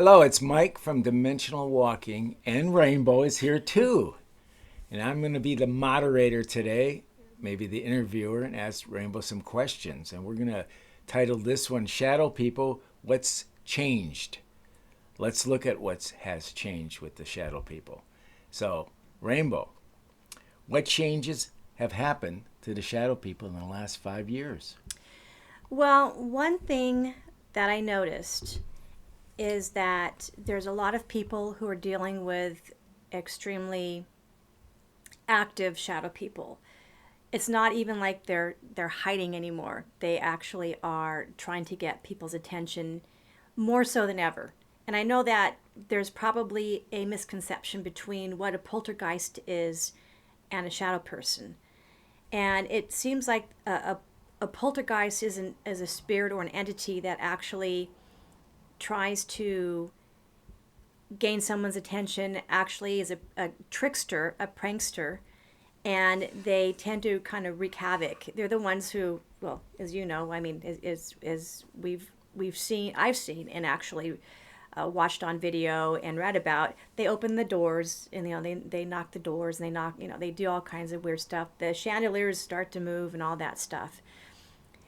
Hello, it's Mike from Dimensional Walking, and Rainbow is here too. And I'm going to be the moderator today, maybe the interviewer, and ask Rainbow some questions. And we're going to title this one Shadow People What's Changed? Let's look at what has changed with the shadow people. So, Rainbow, what changes have happened to the shadow people in the last 5 years? Well, one thing that I noticed is that there's a lot of people who are dealing with extremely active shadow people. It's not even like they're hiding anymore. They actually are trying to get people's attention more so than ever. And I know that there's probably a misconception between what a poltergeist is and a shadow person. And it seems like a poltergeist is a spirit or an entity that actually tries to gain someone's attention, actually is a trickster, a prankster, and they tend to kind of wreak havoc. They're the ones who, well, as you know, I mean, is we've seen, I've seen, and actually watched on video and read about. They open the doors, and they knock the doors, and they knock, they do all kinds of weird stuff. The chandeliers start to move and all that stuff.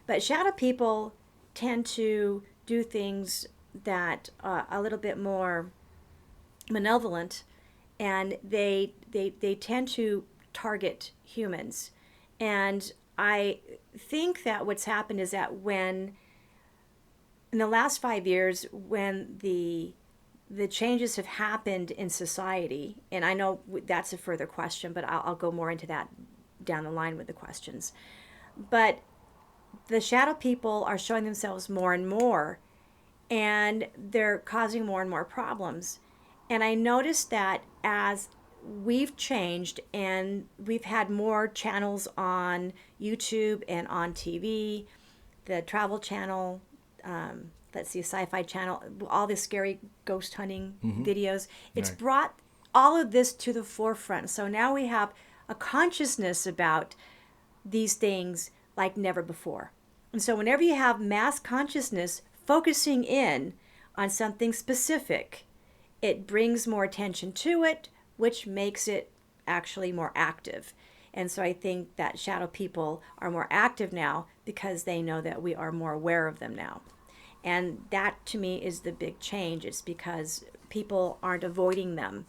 But shadow people tend to do things that a little bit more malevolent, and they tend to target humans. And I think that what's happened is that when in the last 5 years, when the changes have happened in society, and I know that's a further question, but I'll go more into that down the line with the questions. But the shadow people are showing themselves more and more, and they're causing more and more problems. And I noticed that as we've changed and we've had more channels on YouTube and on TV, the Travel Channel, let's see, Sci-Fi Channel, all the scary ghost hunting videos. It's Right. brought all of this to the forefront. So now we have a consciousness about these things like never before. And so whenever you have mass consciousness focusing in on something specific, it brings more attention to it, which makes it actually more active. And so I think that shadow people are more active now because they know that we are more aware of them now. And that to me is the big change. It's because people aren't avoiding them,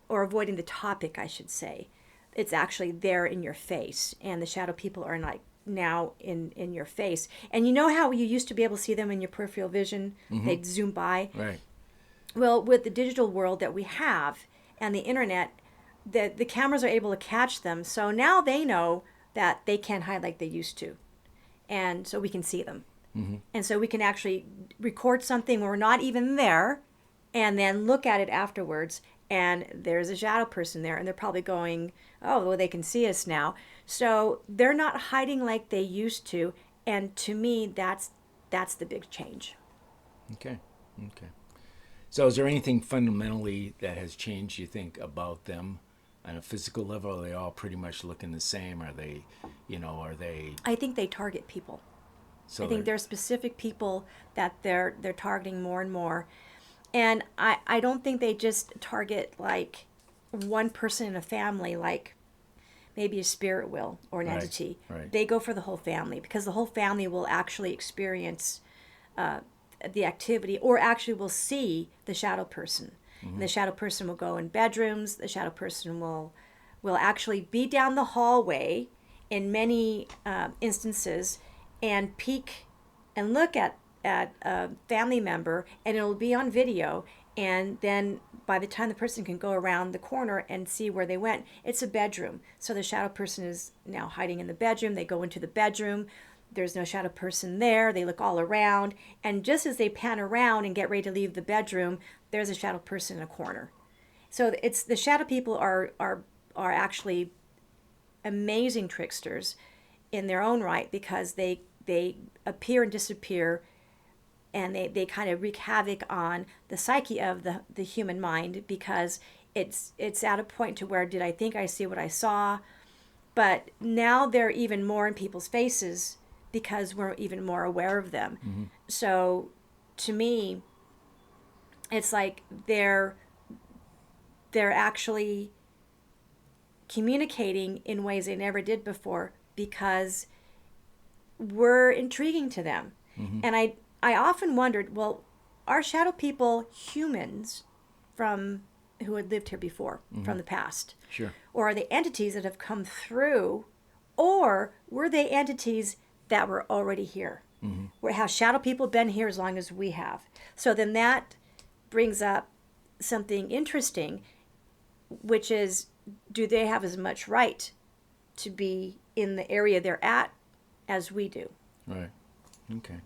or avoiding the topic, I should say. It's actually there in your face. And the shadow people are like now in your face. And you know how you used to be able to see them in your peripheral vision? Mm-hmm. They'd zoom by. Right. Well, with the digital world that we have and the internet, the cameras are able to catch them. So now they know that they can't hide like they used to. And so we can see them. Mm-hmm. And so we can actually record something where we're not even there and then look at it afterwards. And there's a shadow person there. And they're probably going, oh, well, they can see us now. So they're not hiding like they used to. And to me, that's the big change. Okay. Okay. So, is there anything fundamentally that has changed, you think, about them on a physical level? Are they all pretty much looking the same? Are they, are they, I think they target people. I so think they're, there are specific people that they're targeting more and more. And I don't think they just target like one person in a family, like maybe a spirit will or an right, entity. right. They go for the whole family because the whole family will actually experience the activity or actually will see the shadow person. Mm-hmm. And the shadow person will go in bedrooms. The shadow person will actually be down the hallway in many instances and peek and look at a family member, and it'll be on video. And then by the time the person can go around the corner and see where they went, it's a bedroom. So the shadow person is now hiding in the bedroom. They go into the bedroom. There's no shadow person there. They look all around. And just as they pan around and get ready to leave the bedroom, there's a shadow person in a corner. So it's the shadow people are actually amazing tricksters in their own right because they appear and disappear, and they kind of wreak havoc on the psyche of the human mind because it's at a point to where did I think I see what I saw, but now they're even more in people's faces because we're even more aware of them. Mm-hmm. So to me, It's like they're actually communicating in ways they never did before because we're intriguing to them. Mm-hmm. And I often wondered, well, are shadow people humans from who had lived here before, from the past? Sure. Or are they entities that have come through? Or were they entities that were already here? Mm-hmm. Where have shadow people been here as long as we have? So then that brings up something interesting, which is, do they have as much right to be in the area they're at as we do? Right. Okay.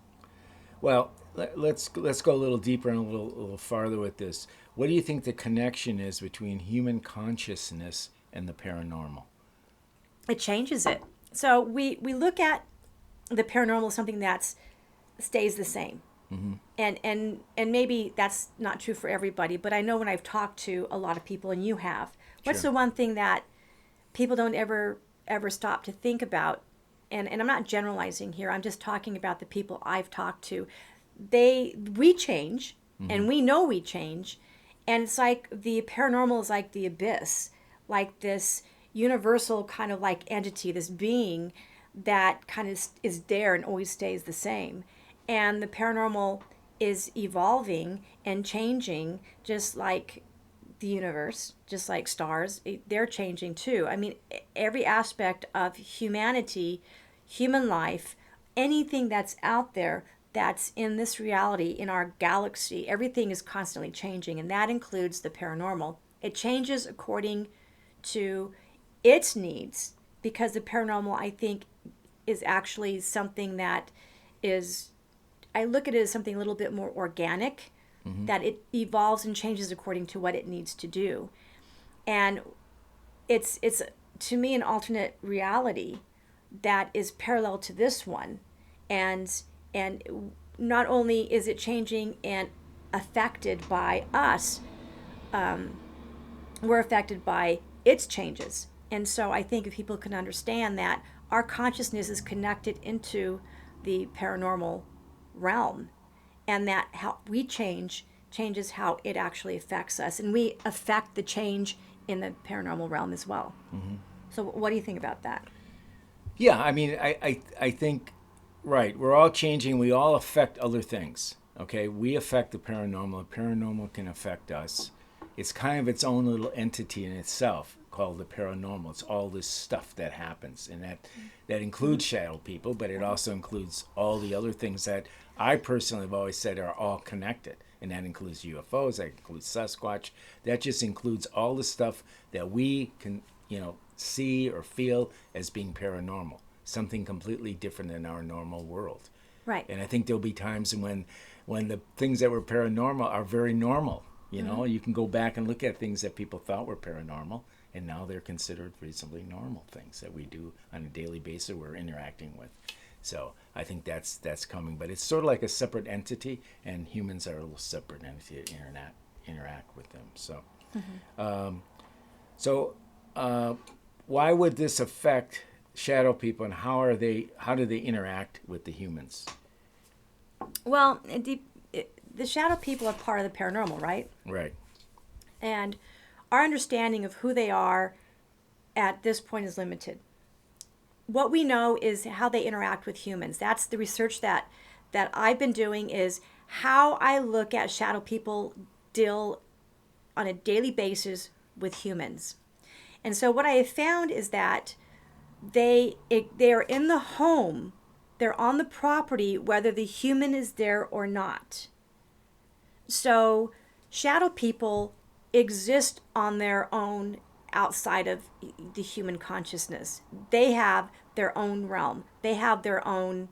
Well, let's go a little deeper and a little farther with this. What do you think the connection is between human consciousness and the paranormal? It changes it. So we look at the paranormal as something that's stays the same. Mm-hmm. And maybe that's not true for everybody, but I know when I've talked to a lot of people, and you have, what's Sure. the one thing that people don't ever stop to think about? And I'm not generalizing here. I'm just talking about the people I've talked to. We change, and we know we change, and it's like the paranormal is like the abyss, like this universal kind of like entity, this being that kind of is there and always stays the same. And the paranormal is evolving and changing, just like the universe, just like stars. They're changing too. I mean, every aspect of humanity, human life, anything that's out there that's in this reality, in our galaxy, everything is constantly changing, and that includes the paranormal. It changes according to its needs, because the paranormal, I think, is actually something that is, I look at it as something a little bit more organic, that it evolves and changes according to what it needs to do. And it's to me an alternate reality that is parallel to this one. And not only is it changing and affected by us, we're affected by its changes. And so I think if people can understand that our consciousness is connected into the paranormal realm, and that how we changes how it actually affects us, and we affect the change in the paranormal realm as well. So what do you think about that? Yeah, I mean, I think, right, we're all changing. We all affect other things. Okay, we affect the paranormal. The paranormal can affect us. It's kind of its own little entity in itself called the paranormal. It's all this stuff that happens, and that includes shadow people, but it also includes all the other things that I personally have always said are all connected. And that includes UFOs, that includes Sasquatch. That just includes all the stuff that we can, see or feel as being paranormal, something completely different than our normal world. Right. And I think there'll be times when the things that were paranormal are very normal. You can go back and look at things that people thought were paranormal, and now they're considered reasonably normal things that we do on a daily basis we're interacting with. So I think that's coming, but it's sort of like a separate entity, and humans are a little separate entity to interact with them. So, why would this affect shadow people, and how do they interact with the humans? Well, the shadow people are part of the paranormal, right? Right. And our understanding of who they are at this point is limited. What we know is how they interact with humans. That's the research that I've been doing, is how I look at shadow people deal on a daily basis with humans. And so what I have found is that they are in the home, they're on the property, whether the human is there or not. So shadow people exist on their own outside of the human consciousness. They have their own realm. They have their own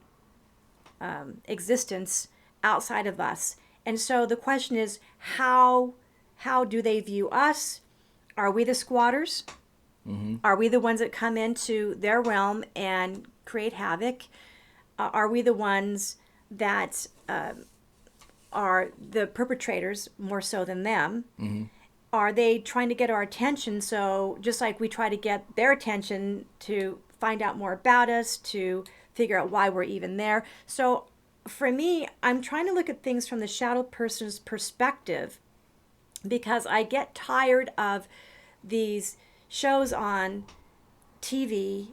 existence outside of us. And so the question is, how do they view us? Are we the squatters? Mm-hmm. Are we the ones that come into their realm and create havoc? Are we the ones that are the perpetrators more so than them? Mm-hmm. Are they trying to get our attention? So just like we try to get their attention to find out more about us, to figure out why we're even there. So for me, I'm trying to look at things from the shadow person's perspective because I get tired of these shows on TV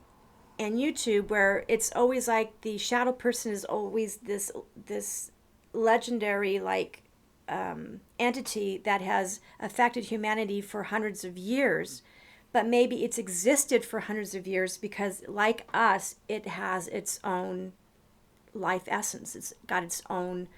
and YouTube where it's always like the shadow person is always this legendary entity that has affected humanity for hundreds of years, but maybe it's existed for hundreds of years because, like us, it has its own life essence. It's got its own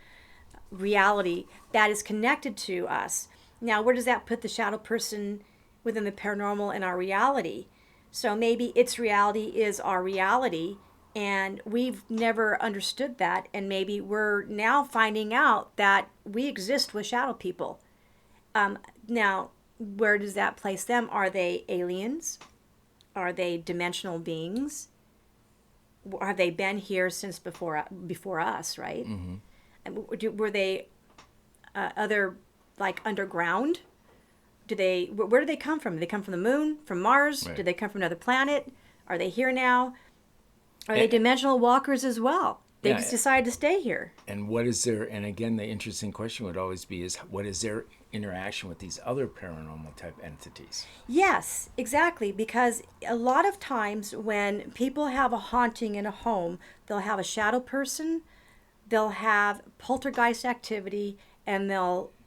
reality that is connected to us. Now, where does that put the shadow person within the paranormal and our reality? So maybe its reality is our reality, and we've never understood that, and maybe we're now finding out that we exist with shadow people. Now, where does that place them? Are they aliens? Are they dimensional beings? Have they been here since before us? Right? Were they other like underground? Where do they come from? Do they come from the moon, from Mars? Right. Do they come from another planet? Are they here now? Are they dimensional walkers as well? They just decided to stay here. And what is their, and again, the interesting question would always be is what is their interaction with these other paranormal type entities? Yes, exactly. Because a lot of times when people have a haunting in a home, they'll have a shadow person, they'll have poltergeist activity, and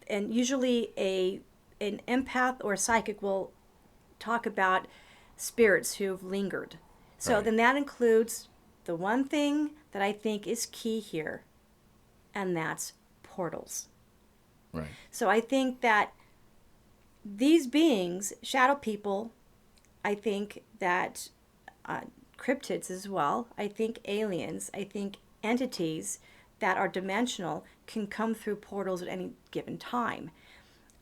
usually an empath or a psychic will talk about spirits who've lingered. So Right. then that includes the one thing that I think is key here, and that's portals. Right. So I think that these beings, shadow people, I think that cryptids as well, I think aliens, I think entities that are dimensional can come through portals at any given time.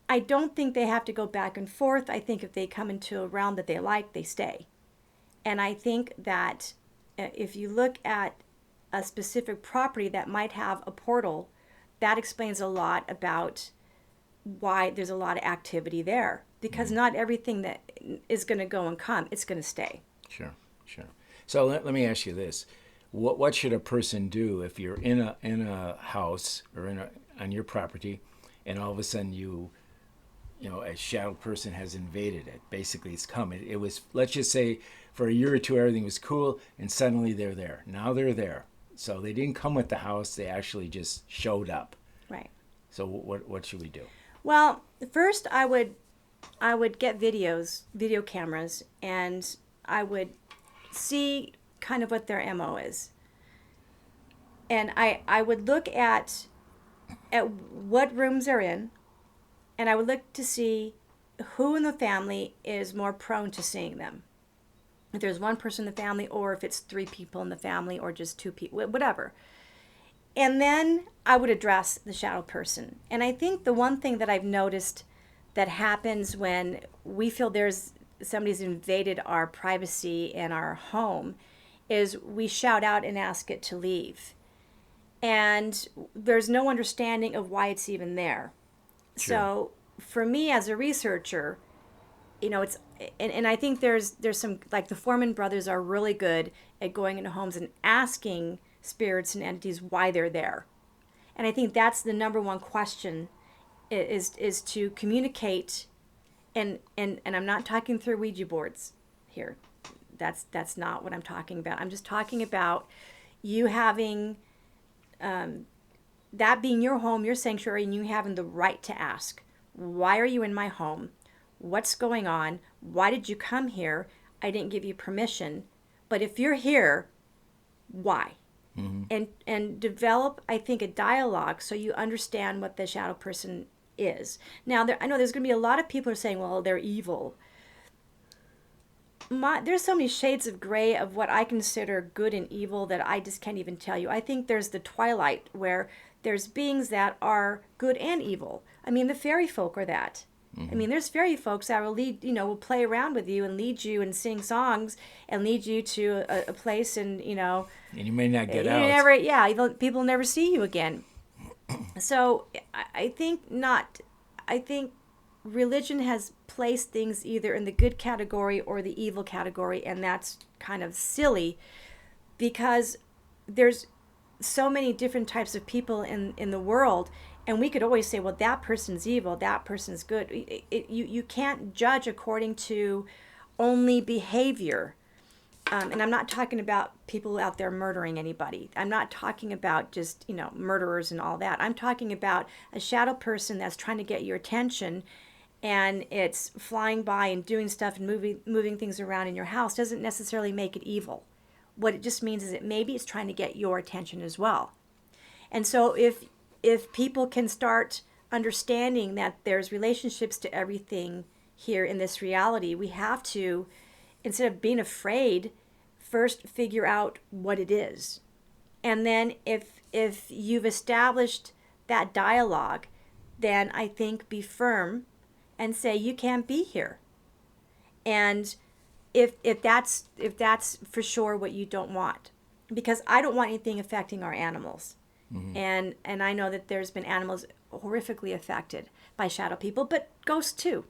I don't think they have to go back and forth. I think if they come into a realm that they like, they stay. And I think that if you look at a specific property that might have a portal, that explains a lot about why there's a lot of activity there. Because not everything that is going to go and come, it's going to stay. Sure. So let me ask you this: what should a person do if you're in a house or on your property, and all of a sudden a shadow person has invaded it? Basically, it's come. It was, let's just say, for a year or two, everything was cool, and suddenly they're there. Now they're there. So they didn't come with the house; they actually just showed up. Right. So what should we do? Well, first I would get video cameras, and I would see kind of what their MO is. And I would look at what rooms they're in, and I would look to see who in the family is more prone to seeing them. If there's one person in the family, or if it's 3 people in the family, or just 2 people, whatever. And then I would address the shadow person. And I think the one thing that I've noticed that happens when we feel somebody's invaded our privacy and our home is we shout out and ask it to leave. And there's no understanding of why it's even there. Sure. So for me as a researcher, it's and I think there's some, like, the Foreman brothers are really good at going into homes and asking spirits and entities why they're there. And I think that's the number one question, is to communicate, and I'm not talking through Ouija boards here. That's not what I'm talking about. I'm just talking about you having that being your home, your sanctuary, and you having the right to ask, why are you in my home? What's going on? Why did you come here? I didn't give you permission. But if you're here, why? Mm-hmm. And develop, I think, a dialogue so you understand what the shadow person is. Now, I know there's going to be a lot of people who are saying, well, they're evil. There's so many shades of gray of what I consider good and evil that I just can't even tell you. I think there's the twilight where there's beings that are good and evil. I mean, the fairy folk are that. I mean, there's fairy folks that will will play around with you and lead you and sing songs and lead you to a place, and And you may not get out. People never see you again. So I think not. I think religion has placed things either in the good category or the evil category, and that's kind of silly, because there's so many different types of people in the world, and we could always say, well, that person's evil, that person's good. You can't judge according to only behavior. And I'm not talking about people out there murdering anybody. I'm not talking about just, murderers and all that. I'm talking about a shadow person that's trying to get your attention, and it's flying by and doing stuff and moving things around in your house doesn't necessarily make it evil. What it just means is that maybe it's trying to get your attention as well. And so if people can start understanding that there's relationships to everything here in this reality, we have to, instead of being afraid, first figure out what it is. And then if you've established that dialogue, then I think be firm and say you can't be here. And if that's for sure what you don't want, because I don't want anything affecting our animals. And I know that there's been animals horrifically affected by shadow people, but ghosts too.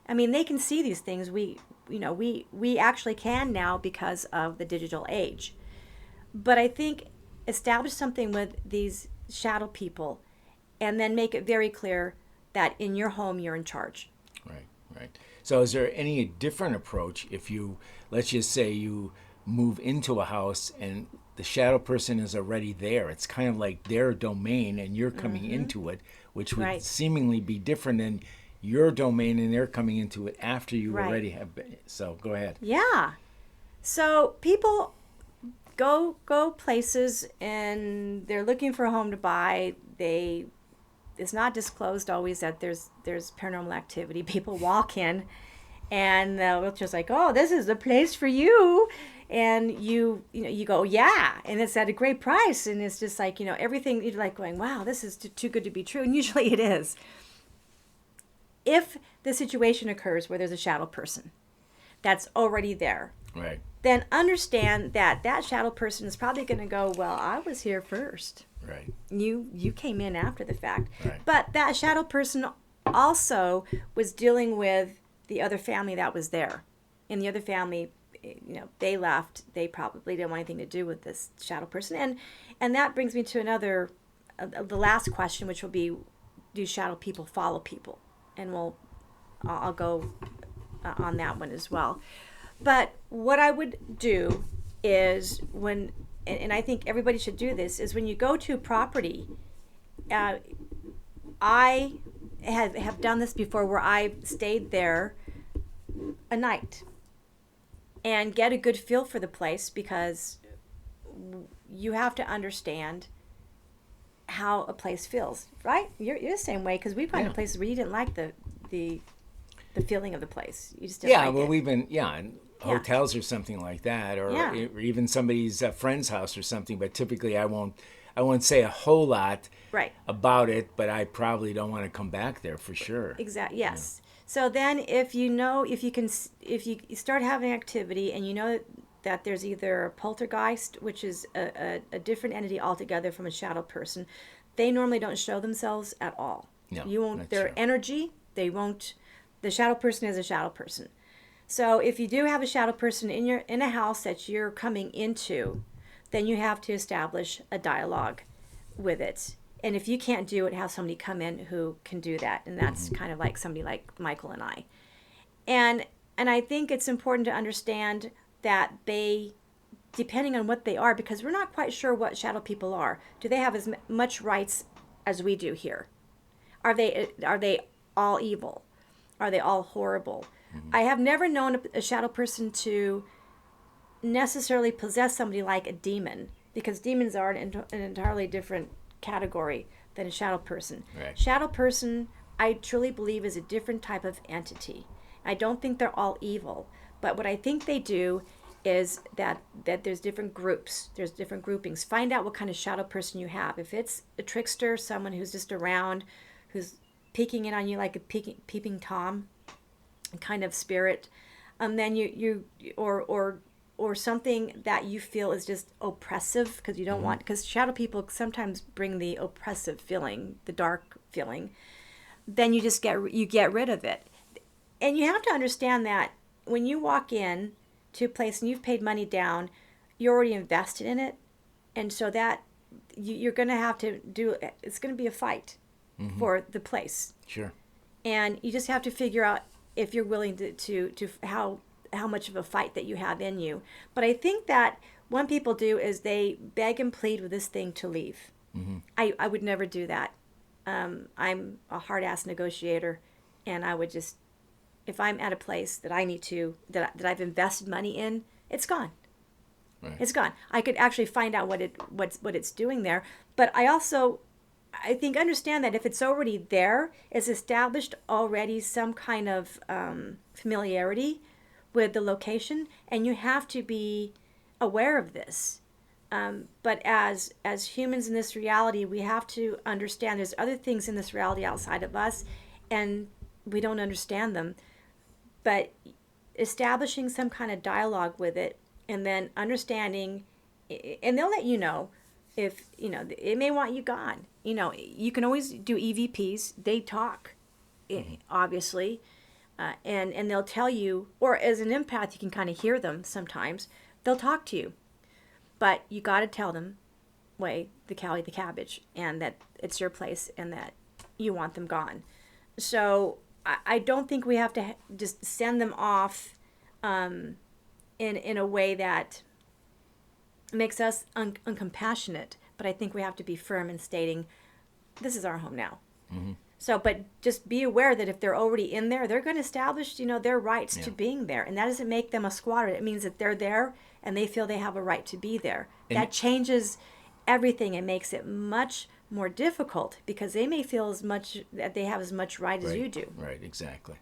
I mean, they can see these things. We actually can now because of the digital age. But I think establish something with these shadow people, and then make it very clear that in your home you're in charge. Right. So is there any different approach if you, let's just say you move into a house and the shadow person is already there? It's kind of like their domain and you're coming into it, which would seemingly be different than your domain and they're coming into it after you already have been. So go ahead. Yeah. So people go places and they're looking for a home to buy. It's not disclosed always that there's paranormal activity. People walk in and the realtor's like, oh, this is the place for you. And you go, yeah, and it's at a great price. And it's just like, everything, you're like going, wow, this is too good to be true. And usually it is. If the situation occurs where there's a shadow person that's already there, right, then understand that shadow person is probably going to go, well, I was here first. Right. You came in after the fact. Right. But that shadow person also was dealing with the other family that was there. And the other family, they left. They probably didn't want anything to do with this shadow person. And that brings me to the last question, which will be, do shadow people follow people? And I'll go on that one as well. But what I would do is and I think everybody should do this, is when you go to a property, I have done this before where I stayed there a night and get a good feel for the place, because you have to understand how a place feels, right? You're the same way, because we've gone to places where you didn't like the feeling of the place. You just didn't like it. We've been in hotels or something like that, or even somebody's friend's house or something. But typically, I won't say a whole lot about it, but I probably don't want to come back there for sure. Exactly. Yes. So then, if you start having activity and you know that there's either a poltergeist, which is a different entity altogether from a shadow person, they normally don't show themselves at all. No, you won't. Their energy, they won't. The shadow person is a shadow person. So if you do have a shadow person in a house that you're coming into, then you have to establish a dialogue with it. And if you can't do it, have somebody come in who can do that. And that's kind of like somebody like Michael and I. And I think it's important to understand that they, depending on what they are, because we're not quite sure what shadow people are. Do they have as much rights as we do here? Are they all evil? Are they all horrible? I have never known a shadow person to necessarily possess somebody like a demon, because demons are an entirely different category than a shadow person. Right. Shadow person, I truly believe, is a different type of entity. I don't think they're all evil, but what I think they do is that there's different groups, there's different groupings. Find out what kind of shadow person you have. If it's a trickster, someone who's just around, who's peeking in on you like a peeping Tom kind of spirit, then you or something that you feel is just oppressive, because you don't want, because shadow people sometimes bring the oppressive feeling, the dark feeling, then you get rid of it. And you have to understand that when you walk in to a place and you've paid money down, you're already invested in it, and so that you're going to have to do. It's going to be a fight for the place, Sure. and you just have to figure out if you're willing to how much of a fight that you have in you. But I think that what people do is they beg and plead with this thing to leave. I would never do that. I'm a hard ass negotiator, and I would just, if I'm at a place that I need to, that I've invested money in, it's gone. Right. It's gone. I could actually find out what it's doing there. But I think understand that if it's already there, it's established already some kind of familiarity with the location, and you have to be aware of this. But as humans in this reality, we have to understand there's other things in this reality outside of us, and we don't understand them. But establishing some kind of dialogue with it, and then understanding, and they'll let you know if, it may want you gone. You can always do EVPs. They talk, obviously, and they'll tell you, or as an empath, you can kind of hear them sometimes. They'll talk to you. But you got to tell them, way the cow eat the cabbage, and that it's your place and that you want them gone. So I don't think we have to just send them off in a way that makes us uncompassionate. But I think we have to be firm in stating, this is our home now. So, but just be aware that if they're already in there, they're going to establish, their rights to being there. And that doesn't make them a squatter. It means that they're there and they feel they have a right to be there. And that changes everything and makes it much more difficult, because they may feel as much that they have as much right as you do. Right, exactly.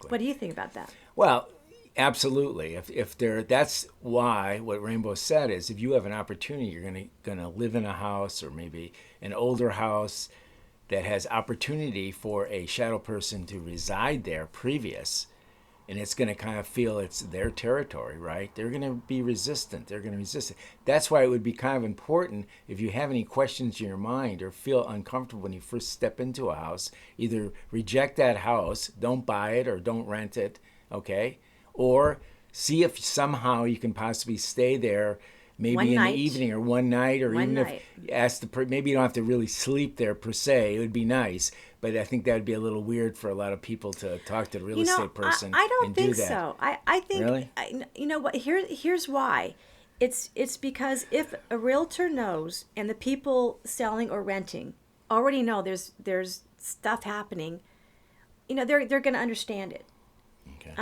What do you think about that? Well, absolutely. If that's why what Rainbow said is, if you have an opportunity, you're gonna live in a house, or maybe an older house that has opportunity for a shadow person to reside there previous, and it's going to kind of feel it's their territory, right? They're going to be resistant. They're going to resist it. That's why it would be kind of important, if you have any questions in your mind or feel uncomfortable when you first step into a house, either reject that house, don't buy it or don't rent it, okay? Or see if somehow you can possibly stay there, maybe in the evening or one night, or even if ask maybe you don't have to really sleep there per se. It would be nice, but I think that would be a little weird for a lot of people to talk to the real estate person. I don't and think do that. so. I think, really? You know what? Here's why. It's because if a realtor knows, and the people selling or renting already know there's stuff happening, they're going to understand it. Okay.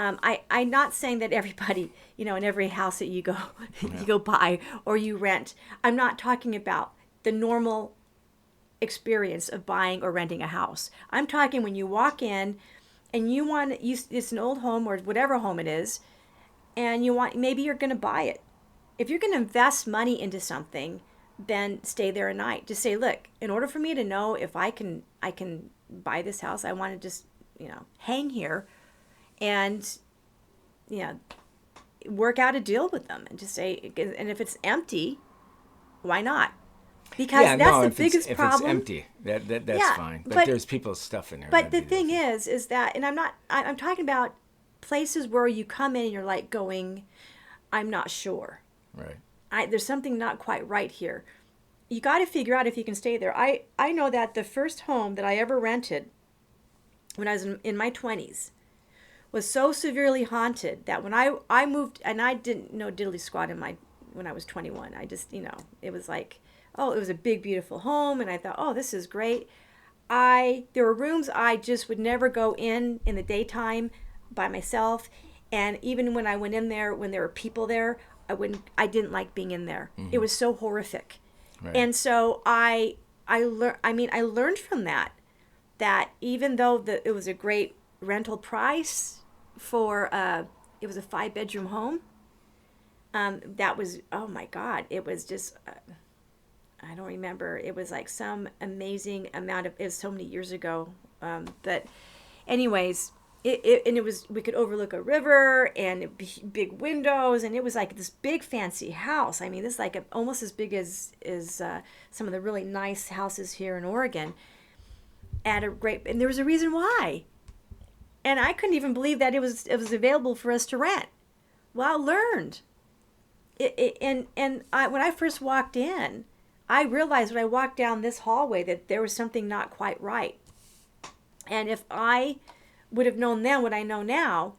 I'm not saying that everybody, in every house that you go you go buy or you rent. I'm not talking about the normal experience of buying or renting a house. I'm talking when you walk in and it's an old home or whatever home it is, and maybe you're going to buy it. If you're going to invest money into something, then stay there a night. Just say, look, in order for me to know if I can buy this house, I want to just, hang here and, work out a deal with them, and just say, and if it's empty, why not? Because that's the biggest problem. If it's empty, that's fine. But there's people's stuff in there. But the thing is that, and I'm talking about places where you come in and you're like going, I'm not sure. Right. There's something not quite right here. You got to figure out if you can stay there. I know that the first home that I ever rented when I was in my 20s was so severely haunted that when I moved, and I didn't know diddly squat when I was 21. I just, it was like, oh, it was a big, beautiful home, and I thought, oh, this is great. There were rooms I just would never go in the daytime by myself, and even when I went in there, when there were people there, I didn't like being in there. Mm-hmm. It was so horrific. Right. And so I learned from that even though it was a great rental price for it was a 5-bedroom home, that was, oh my God, it was just I don't remember, it was like some amazing amount of, it was so many years ago, but anyways, it was, we could overlook a river and big windows, and it was like this big fancy house. I mean, this is like almost as big as some of the really nice houses here in Oregon. And there was a reason why. And I couldn't even believe that it was available for us to rent. Well, I learned. When I first walked in, I realized when I walked down this hallway that there was something not quite right. And if I would have known then what I know now,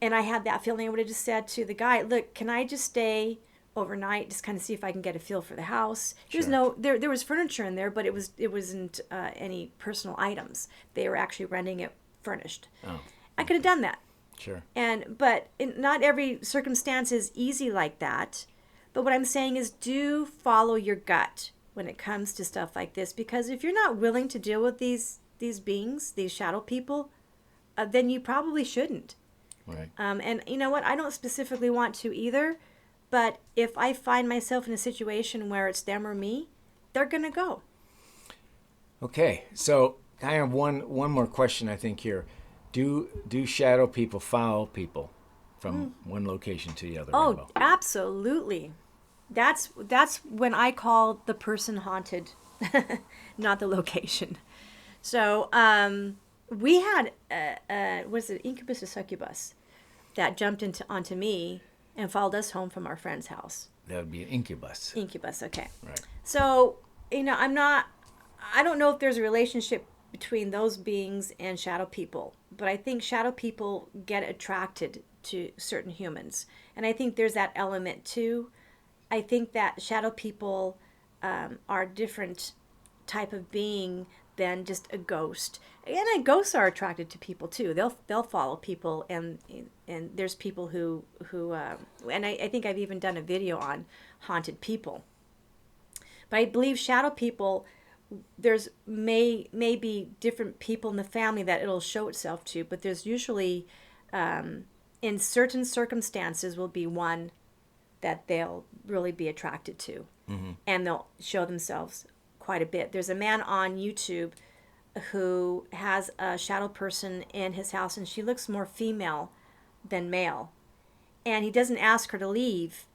and I had that feeling, I would have just said to the guy, "Look, can I just stay overnight, just kind of see if I can get a feel for the house?" There's Sure. no there was furniture in there, but it wasn't any personal items. They were actually renting it furnished. Oh, I could have done that. sure. Not every circumstance is easy like that. But what I'm saying is, do follow your gut when it comes to stuff like this, because if you're not willing to deal with these beings, these shadow people, then you probably shouldn't. Right. And you know what? I don't specifically want to either. But if I find myself in a situation where it's them or me, they're gonna go. Okay. So I have one more question I think here. Do shadow people follow people from one location to the other, Oh, Rainbow? absolutely. That's when I call the person haunted, not the location. So we had was it incubus or succubus that jumped onto me and followed us home from our friend's house. That would be an incubus. Incubus, okay. Right. So I don't know if there's a relationship between those beings and shadow people, but I think shadow people get attracted to certain humans, and I think there's that element too. I think that shadow people are a different type of being than just a ghost. And ghosts are attracted to people too. They'll follow people, and there's people who and I think I've even done a video on haunted people. But I believe shadow people, there's maybe different people in the family that it'll show itself to, but there's usually in certain circumstances will be one that they'll really be attracted to, and they'll show themselves quite a bit. There's a man on YouTube who has a shadow person in his house, and she looks more female than male, and he doesn't ask her to leave,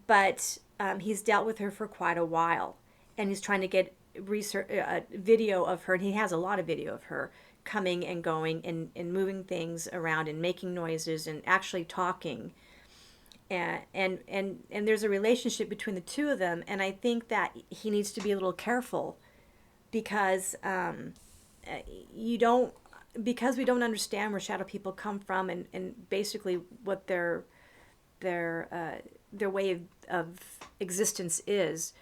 but he's dealt with her for quite a while, and he's trying to get research video of her, and he has a lot of video of her coming and going and moving things around and making noises and actually talking, and there's a relationship between the two of them, and I think that he needs to be a little careful because you don't because we don't understand where shadow people come from, and basically what their way of existence is.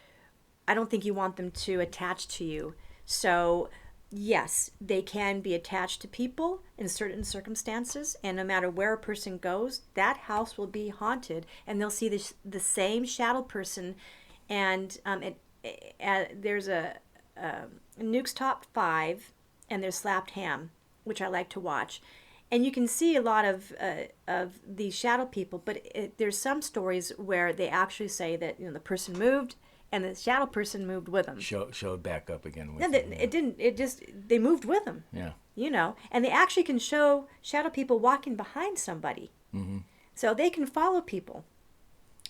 I don't think you want them to attach to you. So yes, they can be attached to people in certain circumstances, and no matter where a person goes, that house will be haunted, and they'll see the same shadow person. And there's a Nuke's Top 5, and there's Slapped Ham, which I like to watch. And you can see a lot of these shadow people, but there's some stories where they actually say that the person moved, and the shadow person moved with them. Show it back up again. No, it didn't. It just they moved with them. Yeah. And they actually can show shadow people walking behind somebody, so they can follow people.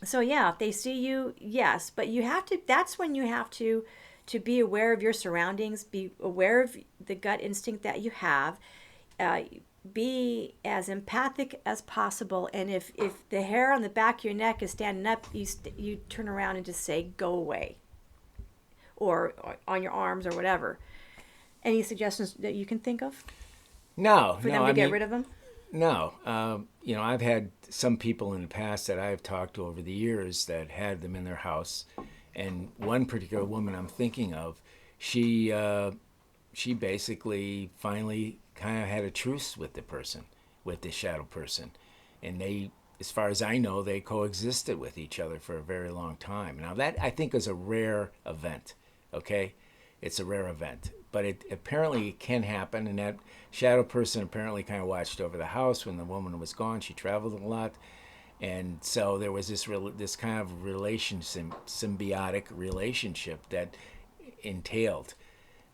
So yeah, if they see you, yes, but you have to. That's when you have to be aware of your surroundings, be aware of the gut instinct that you have. Be as empathic as possible, and if the hair on the back of your neck is standing up, you turn around and just say go away, or on your arms or whatever. Any suggestions that you can think of No, for them to get rid of them? No. I've had some people in the past that I've talked to over the years that had them in their house, and one particular woman I'm thinking of, she basically finally kind of had a truce with the shadow person, and they, as far as I know, they coexisted with each other for a very long time. Now that I think is a rare event. Okay, it's a rare event, but it apparently can happen, and that shadow person apparently kind of watched over the house when the woman was gone. She traveled a lot, and so there was this kind of symbiotic relationship that entailed.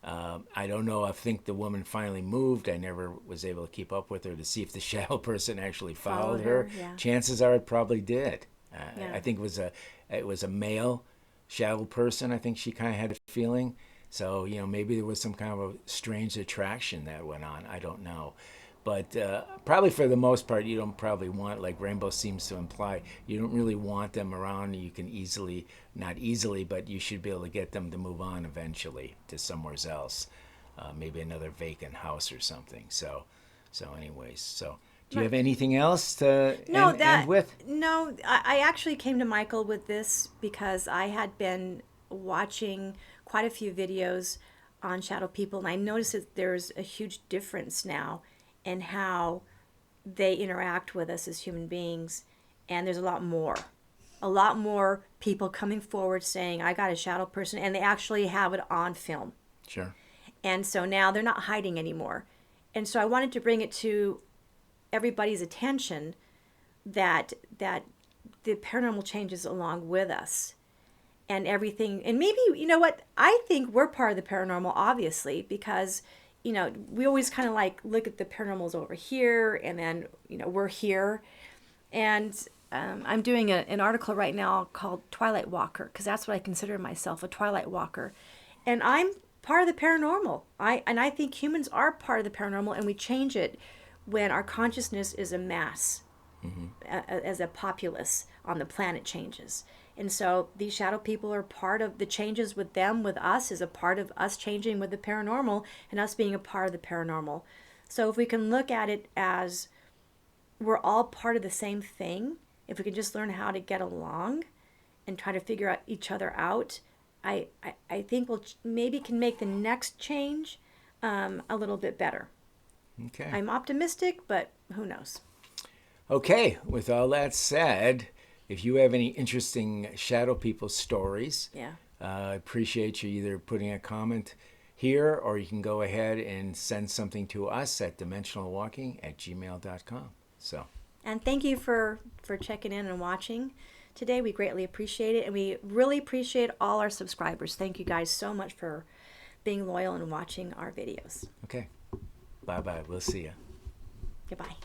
I don't know. I think the woman finally moved. I never was able to keep up with her to see if the shadow person actually followed her. Yeah. Chances are it probably did. Yeah. I think it was a male shadow person. I think she kind of had a feeling. So maybe there was some kind of a strange attraction that went on. I don't know, But probably for the most part, you don't probably want, like Rainbow seems to imply, you don't really want them around. You can easily, not easily, but you should be able to get them to move on eventually to somewhere else, maybe another vacant house or something. So anyways, so do you have anything else to end with? No, I actually came to Michael with this because I had been watching quite a few videos on shadow people, and I noticed that there's a huge difference now in how they interact with us as human beings, and there's a lot more people coming forward saying, I got a shadow person, and they actually have it on film. Sure. And so now they're not hiding anymore. And so I wanted to bring it to everybody's attention that the paranormal changes along with us and everything. And maybe, you know what, I think we're part of the paranormal, obviously, because, you know, we always kind of like look at the paranormals over here, and then, you know, we're here. And I'm doing an article right now called Twilight Walker, because that's what I consider myself, a Twilight Walker. And I'm part of the paranormal. I think humans are part of the paranormal, and we change it when our consciousness is a mass, as a populace on the planet changes. And so these shadow people are part of the changes with them, with us, is a part of us changing with the paranormal and us being a part of the paranormal. So if we can look at it as we're all part of the same thing, if we can just learn how to get along and try to figure out each other out, I think we'll maybe can make the next change a little bit better. Okay. I'm optimistic, but who knows? Okay, with all that said, if you have any interesting shadow people stories, Yeah. I appreciate you either putting a comment here, or you can go ahead and send something to us at dimensionalwalking@gmail.com. So. And thank you for checking in and watching today. We greatly appreciate it, and we really appreciate all our subscribers. Thank you guys so much for being loyal and watching our videos. Okay. Bye-bye. We'll see you. Goodbye.